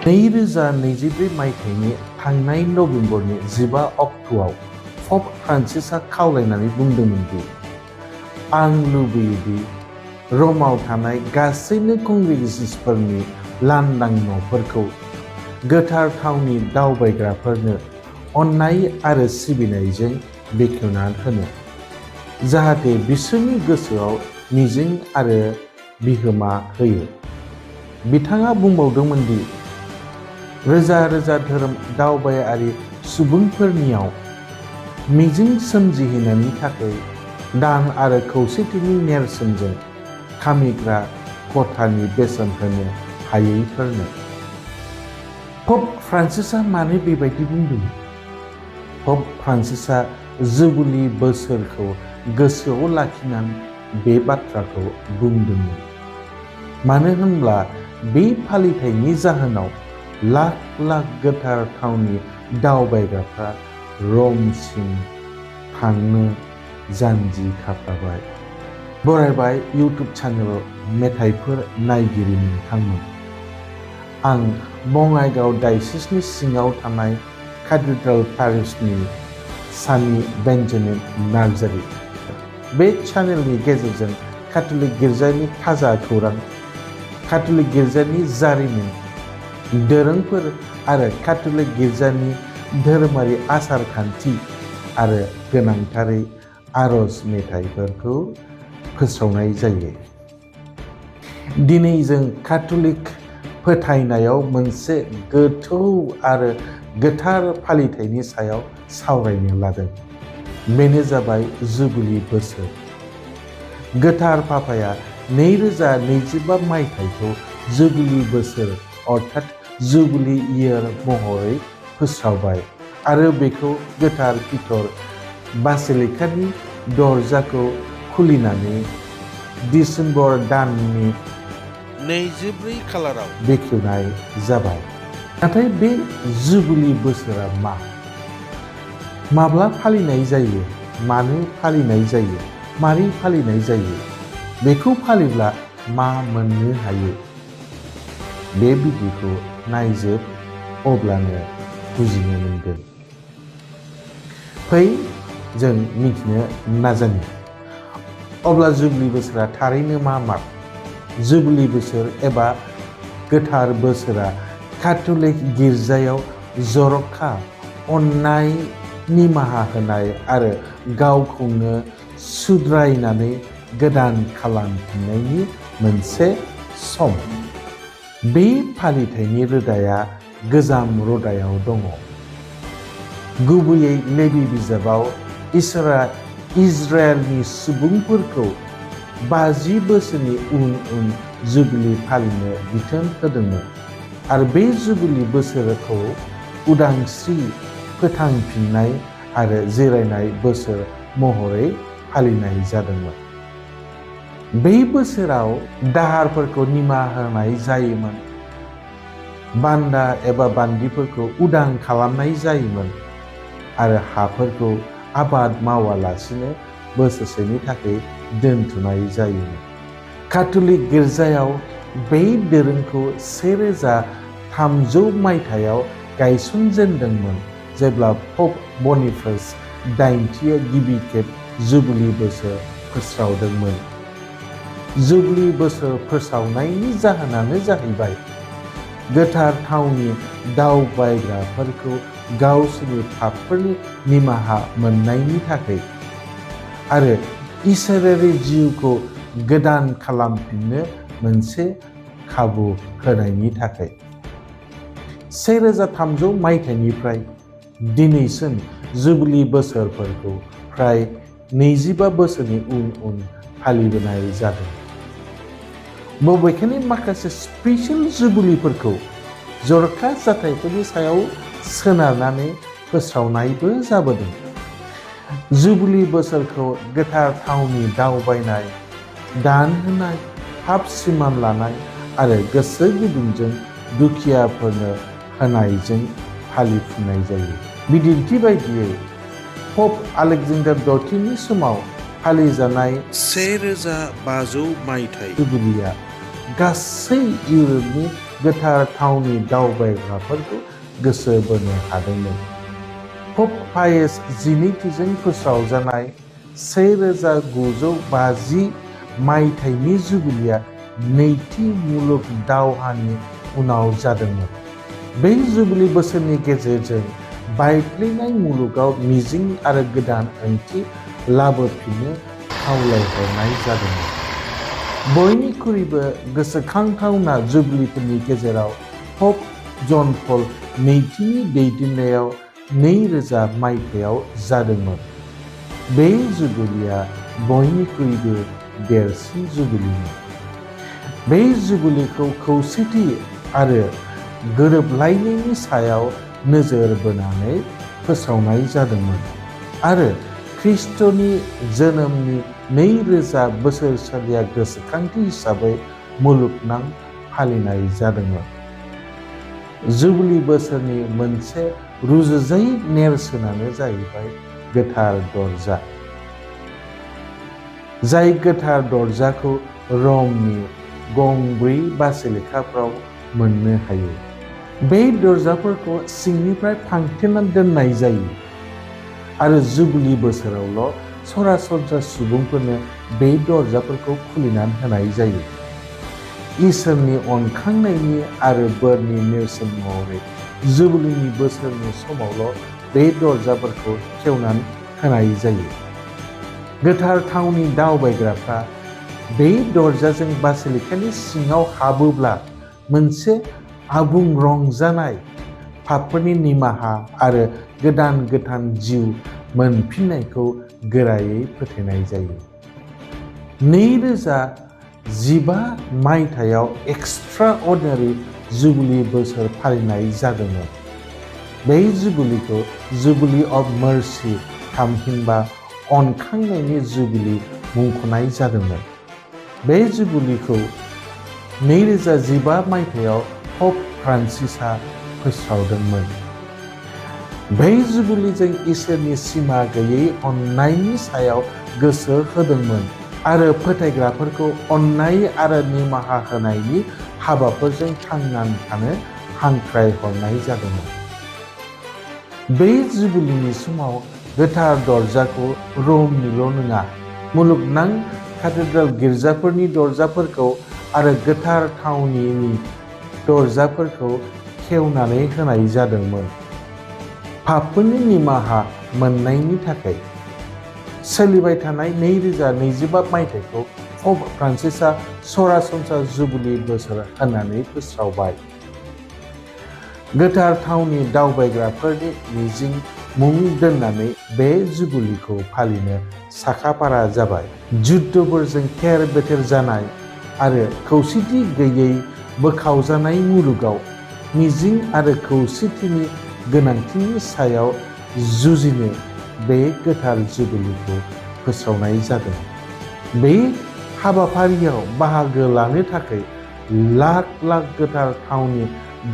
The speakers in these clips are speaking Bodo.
2024 मायथाइनि थांनाय नभेम्बरनि 15 अक्ट'आव पप फ्रान्सिसआ खावलायनानै बुंदोंमोन दि आं लुबैयो दि र'मआव थानाय गासैनो कंग्रेगेशन्सफोरनि लांदां न'फोरखौ गोथार थावनि दावबायग्राफोरनो अननाय आरो सिबिनायजों बेखेवना होनो, जाहाथे बिसोरनि गोसोआव मिजिं आरो बिहोमा होयो। बिथाङा बुंबावदोंमोन दि रोजा रोजा धोरोम दावबायारि सुबुंफोरनियाव मिजिं सोमजिहोनायनि थाखाय दान आरो खौसेथिनि नेरसोनजों खामिग्रा खथानि बेसेन होनो हायैफोरनो। पप फ्रान्सिसआ मानो बेबायदि बुंदों? पप फ्रान्सिसआ जुबिली बोसोरखौ गोसोआव लाखिनानै बे बाथ्राखौ बुंदोंमोन, मानो होनब्ला बे फालिथायनि जाहोनाव लाख लाख गोथार थावनि दावबायग्राफ्रा र'मसिम थांनो जानजि खाफ्राबाय। बरायबाय इउटिउब चेनेल मेथाइफोर नायगिरि नोंथांमोन। आं बङाइगाव डायसिसनि सिङाव थानाय केथेड्रेल पेरिसनि सानी बेन्जामिन नार्जारी। बे चेनेलनि गेजेरजों कैथलिक गिर्जानि ताजा खौरां, कैथलिक गिर्जानि जारिमिन, दोरोंफोर आरो कैथलिक गिर्जानि धोरोमारि आसार खान्थि आरो गोनांथारै आरज मेथाइफोरखौ फोसावनाय जायो। दिनै जों कैथलिक फोथायनायाव मोनसे गोथौ आरो गोथार फालिथायनि सायाव सावरायनो लादों। बेनो जाबाय जुबिली बोसोर। गोथार पापाया 2025 मायथाइखौ जुबिली बोसोर अर्थात जुबिली इयार महरै फोसावबाय आरो बेखौ गोथार पिटर बासिलिकानि दरजाखौ खुलिनानै दिसेम्बर दाननि 24 खालाराव बेखेवनाय जाबाय। नाथाय बे जुबिली बोसोरा मा? माब्ला फालिनाय जायो? मानो फालिनाय जायो? मारै फालिनाय जायो? बेखौ फालिब्ला मा मोननो हायो? बे भिडिअखौ नायजोब, अब्लानो बुजिनो मोनगोन। फै जों मिथिनो नाजानि। अब्ला जुबिली बोसोरा थारैनो मा? जुबिली बोसोर एबा गोथार बोसोरा कैथलिक गिर्जायाव जर'खा अननाय, निमाहा होनाय आरो गावखौनो सुद्रायनानै गोदान खालामफिननायनि मोनसे सम। बे फालिथायनि रोदाया गोजाम रोदायाव दङ। गुबैयै लेवी बिजाबाव इसोरा इजराइलनि सुबुंफोरखौ 50 बोसोरनि उन जुबिली फालिनो बिथोन होदोंमोन आरो बे जुबिली बोसोरखौ उदांस्रि, फोथांफिननाय आरो जिरायनाय बोसोर महरै फालिनाय जादोंमोन। बे बोसोराव दाहारफोरखौ निमाहा होनाय जायोमोन, बान्दा एबा बान्दिफोरखौ उदां खालामनाय जायोमोन आरो हाफोरखौ आबाद मावालासिनो बोसोरसेनि थाखाय दोनथुमनाय जायोमोन। कैथलिक गिर्जायाव बे दोरोंखौ 1300 मायथाइयाव गायसनजेनदोंमोन, जेब्ला पप बनिफास 8थिया गिबि खेब जुबिली बोसोर फोसावदोंमोन। जुबिली बोसोर फोसावनायनि जाहोनानो जाहैबाय गोथार थावनि दावबायग्राफोरखौ गावसोरनि पापफोरनि निमाहा मोननायनि थाखाय आरो इसोरारि जिउखौ गोदान खालामफिननो मोनसे खाबु होनायनि थाखाय। 1300 मायथाइनिफ्राय दिनैसिम जुबिली बोसोरफोरखौ फ्राय 25 बोसोरनि उन फालिबोनाय जादों। बबेखानि माखासे स्पेशल जुबिलीफोरखौ जर'खा जाथायफोरनि सायाव सोनारनानै फोसावनायबो जाबोदों। जुबिली बोसोरखौ गोथार थावनि दावबायनाय, दान होनाय, पाप सिमान लानाय आरो गोसो गुदुंजों दुखियाफोरनो होनायजों फालिफुंनाय जायो। बिदिन्थि बायदियै पप आलेक्जेन्डार द'थिनि समाव फालिजानाय 1500 मायथाइ जुबिलीया गासै इउर'पनि गोथार थावनि दावबायग्राफोरखौ गोसो बोनो हादोंमोन। प'प पायस 12थिजों फोस्रावजानाय 1950 मायथाइनि जुबिलिया नैथि मुलुग दावहानि उनाव जादोंमोन। बे जुबिली बोसोरनि गेजेरजों बायफ्लेनाय मुलुगाव मिजिं आरो गोदान ओंथि लाबोफिननो खावलायहरनाय जादोंमोन। बयनिख्रुइबो गोसोखांथावना जुबिलीफोरनि गेजेराव प'प जन पल नैथिनि दैदेननायाव 2000 मायथाइयाव जादोंमोन। बे जुबिलीया बयनिख्रुइबो देरसिन जुबिलीमोन। बे जुबिलीखौ खौसेथि आरो गोरोबलायनायनि सायाव नोजोर बोनानै फोसावनाय जादोंमोन आरो ख्रीष्टनि जोनोमनि 2000 बोसोरसालिया गोसोखांथि हिसाबै मुलुगनां फालिनाय जादोंमोन। जुबिली बोसोरनि मोनसे रुजुजायै नेरसोनानो जाहैबाय गोथार दरजा, जाय गोथार दरजाखौ रमनि गंब्रै बासिलिकाफोराव मोननो हायो। बे दरजाफोरखौ सिंनिफ्राय फांथेना दोननाय जायो आरो जुबिली बोसोरावल' सरासनस्रा सुबुंफोरनो बे दरजाफोरखौ खुलिनानै होनाय जायो। इसोरनि अनखांनायनि आरो बोरनि नेरसोन महरै जुबिलीनि बोसोरनि समावल' बे दरजाफोरखौ खेवनानै होनाय जायो। गोथार थावनि दावबायग्राफ्रा बे दरजाजों बासिलिकानि सिङाव हाबोब्ला मोनसे आबुं रंजानाय, पापफोरनि निमाहा आरो गोदान जिउ मोनफिननायखौ गोरायै फोथायनाय जायो। 2015 मायथाइयाव एक्सट्राअर्डिनारि जुबिली बोसोर फालिनाय जादोंमोन। बे जुबिलीखौ जुबिली अफ मार्सि थामहिनबा अनखांनायनि जुबिली मुंख'नाय जादोंमोन। बे जुबिलीखौ 2015 मायथाइयाव प'प फ्रान्सिसआ फोस्रावदोंमोन। बे जुबिलीजों इसोरनि सिमा गैयै अननायनि सायाव गोसो होदोंमोन आरो फोथायग्राफोरखौ अननाय आरो निमाहा होनायनि हाबाफोरजों थांनानै थानो हांख्रायहरनाय जादोंमोन। बे जुबिलीनि समाव गोथार दरजाखौ रमनिल' नङा, मुलुगनां केथेड्रेल गिर्जाफोरनि दरजाफोरखौ आरो गोथार थावनिनि दरजाफोरखौ खेवनानै होनाय जादोंमोन। पापफोरनि निमाहा मोननायनि थाखाय सोलिबाय थानाय 2025 मायथाइखौ प'प फ्रान्सिसआ सरासनस्रा जुबिली बोसोर होननानै फोस्रावबाय। गोथार थावनि दावबायग्राफोरनि मिजिं मुं दोननानै बे जुबिलीखौ फालिनो साखाफारा जाबाय। जुद्धफोरजों थेर-बेथेर जानाय आरो खौसेथि गैयै बोखावजानाय मुलुगाव मिजिं आरो खौसेथिनि गोनांथिनि सायाव जुजिनो बे गोथार जुबिलीखौ फोस्रावनाय जादों। बे हाबाफारियाव बाहागो लानो थाखाय लाख लाख गोथार थावनि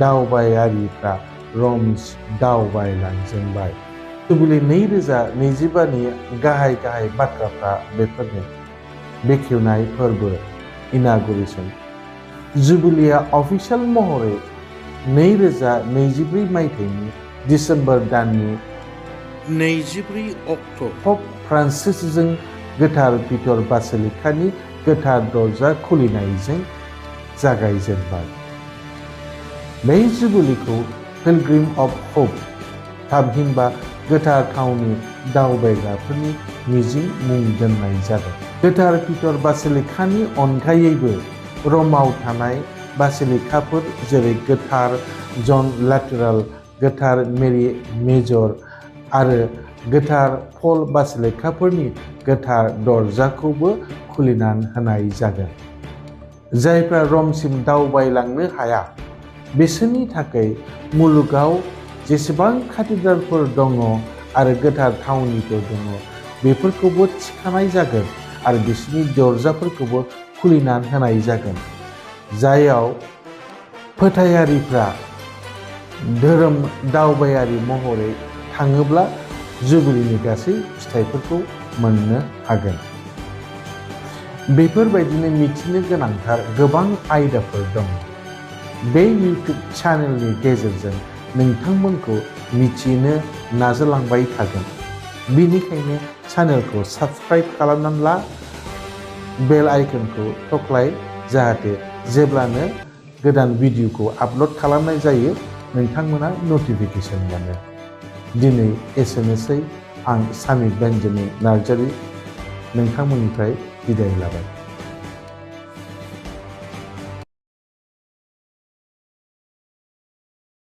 दावबायारिफ्रा रमसिम दावबायलांजोबबाय। जुबिली 2025 नि गाहाय बाथ्राफ्रा बेफोरनो: बेखेवनाय फोरबो इनागुरेसन। जुबिलीया अफिसियेल महरै 2024 मायथाइनि दिसेम्बर दाननि 24 अक्ट' प'प फ्रान्सिसजों गोथार पिटर बासिलिकानि गोथार दरजा खुलिनायजों जागायजेनबाय। बे जुबिलीखौ पिलग्रिम अफ होप थामहिनबा गोथार थावनि दावबायग्राफोरनि मिजिं मुं दोननाय जादों। गोथार पिटर बासिलिकानि अनगायैबो रमाव थानाय बासिलिकाफोर जेरै गोथार जन लाटेराल, गोथार मेरि मेजर आरो गोथार पल बासिलिकाफोरनि गोथार दरजाखौबो खुलिनानै होनाय जागोन। जायफ्रा रमसिम दावबायलांनो हाया बिसोरनि थाखाय मुलुगाव जेसेबां केथेड्रेलफोर दङ आरो गोथार थावनिफोर दङ बेफोरखौबो थिखानाय जागोन आरो बिसोरनि दरजाफोरखौबो खुलिनानै होनाय जागोन। जायाव फोथायारिफ्रा धोरोम दावबायारि महरै थाङोब्ला जुबिलीनि गासै फिथाइफोरखौ मोननो हागोन। बेफोरबायदिनो मिथिनो गोनांथार गोबां आयदाफोर दं। बे इउटिउब चेनेलनि गेजेरजों नोंथांमोनखौ मिथिनो नाजालांबाय थागोन। बेनिखायनो चेनेलखौ साबस्क्राइब खालामनानै ला, बेल आइकनखौ थख्लाय, जाहाथे जेब्लानो गोदान भिडिअखौ आपल'ड खालामनाय जायो नोंथांमोना नटिफिकेसन मोनो। दिनै एसेनोसै, आं सानी बेन्जामिन नार्जारी नोंथांमोननिफ्राय बिदाय लाबाय।